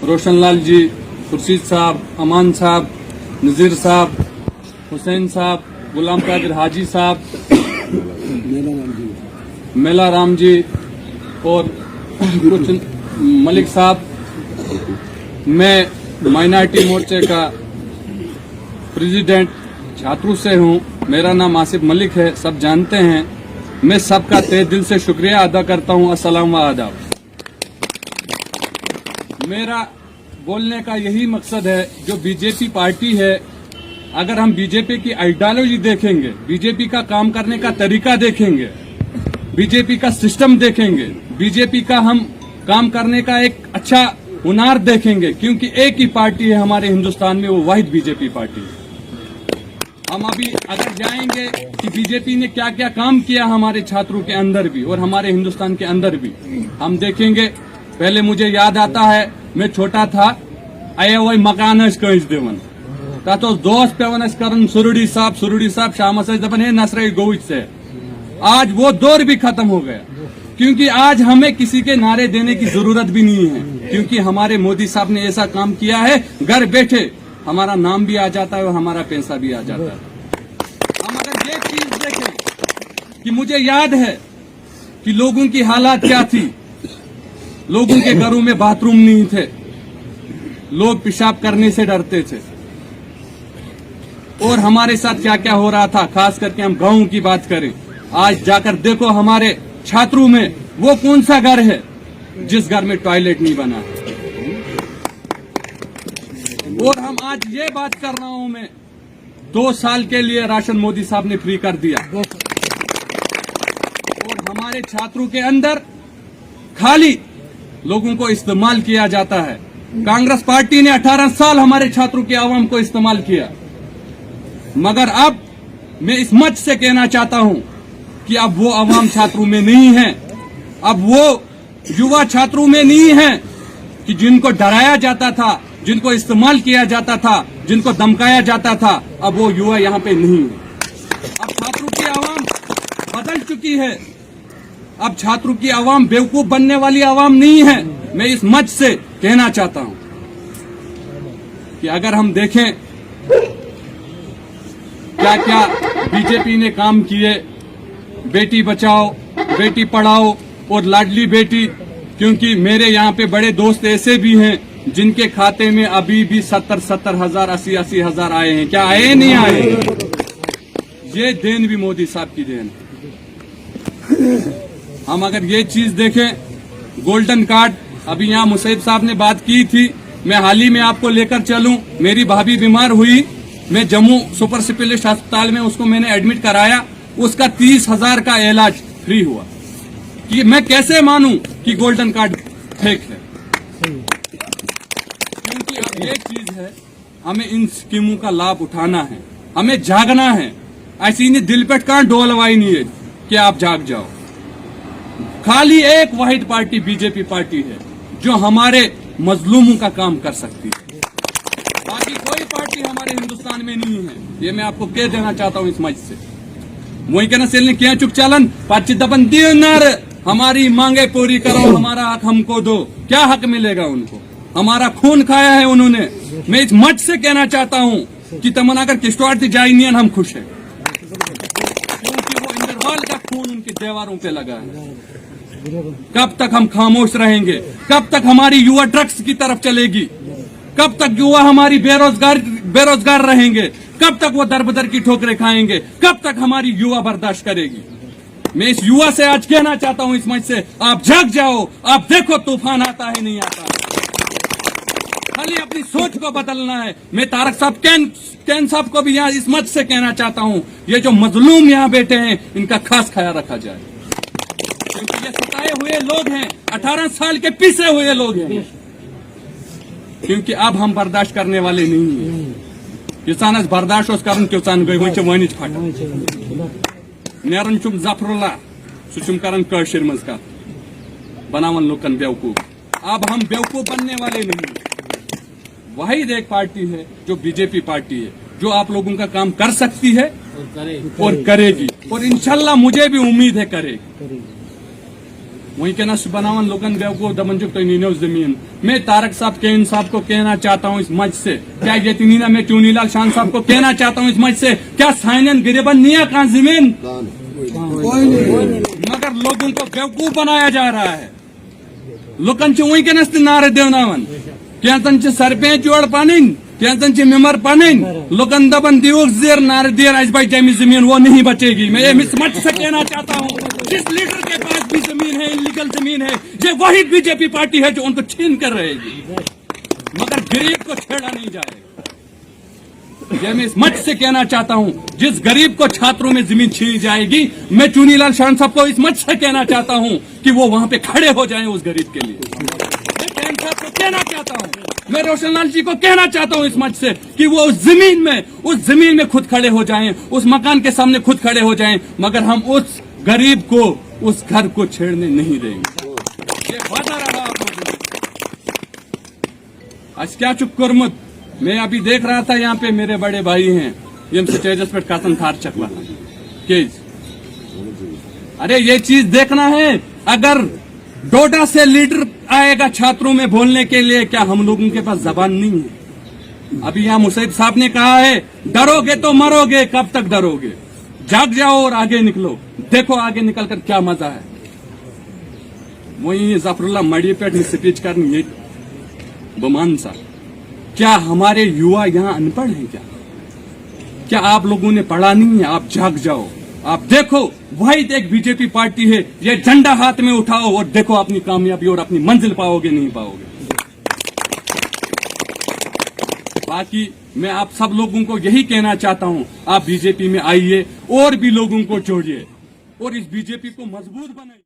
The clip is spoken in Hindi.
रोशन लाल जी, खुर्शीद साहब, अमान साहब, नज़ीर साहब, हुसैन साहब, गुलाम कादिर हाजी साहब, मेला राम जी और कुछ मलिक साहब। मैं माइनॉरिटी मोर्चे का प्रेसिडेंट छात्रों से हूं। मेरा नाम आसिफ मलिक है, सब जानते हैं। मैं सबका तहे दिल से शुक्रिया अदा करता हूं। अस्सलाम व आदाब। मेरा बोलने का यही मकसद है, जो बीजेपी पार्टी है, अगर हम बीजेपी की आइडियोलॉजी देखेंगे, बीजेपी का काम करने का तरीका देखेंगे, बीजेपी का सिस्टम देखेंगे, बीजेपी का हम काम करने का एक अच्छा हुनर देखेंगे, क्योंकि एक ही पार्टी है हमारे हिंदुस्तान में, वो वाहिद बीजेपी पार्टी है। हम अभी अगर जाएंगे कि बीजेपी ने क्या क्या काम किया हमारे छात्रों के अंदर भी और हमारे हिंदुस्तान के अंदर भी, हम देखेंगे। पहले मुझे याद आता है, मैं छोटा था, आया वही मकान दिवन तो दोस्त पेवन कर सुरुडी साहब शाम दपन है नसर गोविच से। आज वो दौर भी खत्म हो गया, क्योंकि आज हमें किसी के नारे देने की जरूरत भी नहीं है, क्योंकि हमारे मोदी साहब ने ऐसा काम किया है, घर बैठे हमारा नाम भी आ जाता है और हमारा पैसा भी आ जाता है। हम अगर ये चीज देखें कि मुझे याद है कि लोगों की हालात क्या थी, लोगों के घरों में बाथरूम नहीं थे, लोग पेशाब करने से डरते थे, और हमारे साथ क्या क्या हो रहा था। खास करके हम गांव की बात करें, आज जाकर देखो हमारे छात्रों में वो कौन सा घर है जिस घर में टॉयलेट नहीं बना। और हम आज ये बात कर रहा हूं, मैं 2 साल के लिए राशन मोदी साहब ने फ्री कर दिया, और हमारे छात्रों के अंदर खाली लोगों को इस्तेमाल किया जाता है। कांग्रेस पार्टी ने 18 साल हमारे छात्रों के आवाम को इस्तेमाल किया, मगर अब मैं इस मंच से कहना चाहता हूं कि अब वो आवाम छात्रों में नहीं है, अब वो युवा छात्रों में नहीं है कि जिनको डराया जाता था, जिनको इस्तेमाल किया जाता था, जिनको धमकाया जाता था। अब वो युवा यहाँ पे नहीं है। अब छात्रों की आवाम बदल चुकी है। अब छात्रों की आवाम बेवकूफ बनने वाली आवाम नहीं है। मैं इस मंच से कहना चाहता हूं कि अगर हम देखें क्या क्या बीजेपी ने काम किए, बेटी बचाओ, बेटी पढ़ाओ और लाडली बेटी, क्योंकि मेरे यहाँ पे बड़े दोस्त ऐसे भी हैं जिनके खाते में अभी भी 70 हजार 80 हजार आए हैं। क्या आए नहीं आए? ये देन भी मोदी साहब की देन है। हम अगर ये चीज देखें, गोल्डन कार्ड, अभी यहाँ मुसैब साहब ने बात की थी, मैं हाल ही में आपको लेकर चलूं। मेरी भाभी बीमार हुई, मैं जम्मू सुपर स्पेशलिस्ट अस्पताल में उसको मैंने एडमिट कराया, उसका 30 हजार का इलाज फ्री हुआ। कि मैं कैसे मानूं कि गोल्डन कार्ड फेक है? क्योंकि अब ये चीज है, हमें इन स्कीमों का लाभ उठाना है, हमें जागना है। ऐसी नहीं दिल पे कहां डोलवाई नहीं है कि आप जाग जाओ। खाली एक वाहिद पार्टी बीजेपी पार्टी है जो हमारे मजलूमों का काम कर सकती है, बाकी कोई पार्टी हमारे हिंदुस्तान में नहीं है। ये मैं आपको कह देना चाहता हूं इस मंच से। वही कहना सेल ने क्या चुप चालन पाची दबन दियो नार, हमारी मांगे पूरी करो, हमारा हक हमको दो। क्या हक मिलेगा उनको? हमारा खून खाया है उन्होंने। मैं इस मंच से कहना चाहता हूं कि तमन्ना अगर किश्तवाड़ से जाइनियन हम खुश हैं, क्योंकि वो इंदरवाल का खून उनकी दीवारों पे लगा है। कब तक हम खामोश रहेंगे? कब तक हमारी युवा ड्रग्स की तरफ चलेगी? कब तक युवा हमारी बेरोजगार रहेंगे? कब तक वो दर बदर की ठोकरें खाएंगे? कब तक हमारी युवा बर्दाश्त करेगी? मैं इस युवा से आज कहना चाहता हूं इस मंच से, आप जाग जाओ, आप देखो तूफान आता है नहीं आता। खाली अपनी सोच को बदलना है। मैं तारक साहब कैन साहब को भी यहाँ इस मंच से कहना चाहता हूं, ये जो मजलूम यहाँ बैठे हैं, इनका खास ख्याल रखा जाए, क्योंकि ये सताए हुए लोग हैं, 18 साल के पीछे हुए लोग हैं। क्योंकि अब हम बर्दाश्त करने वाले नहीं हैं। किसान बर्दाश्त कर किसान गई वो वन फट नेरन चुम जफरुल्ला सुम कर कशर मज कत बनावन लुकन बेवकूफ। अब हम बेवकूफ बनने वाले नहीं। वाहिद एक पार्टी है जो बीजेपी पार्टी है, जो आप लोगों का काम कर सकती है और करेगी, और इंशाल्लाह मुझे भी उम्मीद है करेगी। वनकस बनावन लोकन बेवकूफ दपन तुम नीनो जमीन। मैं तारक साहब केन साहब को कहना चाहता हूँ इस मंच से, क्या ये नीना मैं चुनीलाल शान साहब को कहना चाहता हूँ इस मंच से, क्या साइनन गिरबन नहीं है कहाँ जमीन, मगर लोगों को बेवकूफ बनाया जा रहा है। लुकन वनकस नारे देवन क्या सरपंच जोड़ पन क्या मेम्बर पन लुकन दपन दिवक जेर नारे देर अस बचे जमीन, वो नहीं बचेगी। मैं इस मंच से कहना चाहता हूँ जिस लीडर के पास भी जमीन है, इलीगल जमीन है, ये वही बीजेपी पार्टी है जो उनको छीन कर रहेगी, मगर गरीब को छेड़ा नहीं जाएगा। ये मैं इस मंच से कहना चाहता हूँ जिस गरीब को छात्रों में जमीन छीनी जाएगी, मैं चुनीलाल शान साहब को इस मंच से कहना चाहता हूँ कि वो वहां पे खड़े हो जाएं उस गरीब के लिए। मैं कैन साहब को कहना चाहता हूँ, मैं रोशन लाल जी को कहना चाहता हूँ इस मंच से कि वो उस जमीन में खुद खड़े हो जाएं, उस मकान के सामने खुद खड़े हो जाएं, मगर हम उस गरीब को, उस घर को छेड़ने नहीं देंगे। ये वादा रहा आप लोगों आज क्या चुप कर्मुत। मैं अभी देख रहा था यहाँ पे मेरे बड़े भाई हैं यम से तेजस पे कातन थार चकला केज। अरे ये चीज देखना है, अगर डोडा से लीडर आएगा छात्रों में बोलने के लिए, क्या हम लोगों के पास जबान नहीं है? अभी यहाँ मुसैब साहब ने कहा है डरोगे तो मरोगे, कब तक डरोगे, जाग जाओ और आगे निकलो। देखो आगे निकलकर क्या मजा है। वही जफरुल्लाह मड़ी पे स्पीच करनी बमान सा, क्या हमारे युवा यहाँ अनपढ़ हैं क्या आप लोगों ने पढ़ा नहीं है? आप जाग जाओ, आप देखो वही एक बीजेपी पार्टी है, ये झंडा हाथ में उठाओ और देखो अपनी कामयाबी और अपनी मंजिल पाओगे नहीं पाओगे। बाकी मैं आप सब लोगों को यही कहना चाहता हूं, आप बीजेपी में आइए और भी लोगों को जोड़िए और इस बीजेपी को मजबूत बनाइए।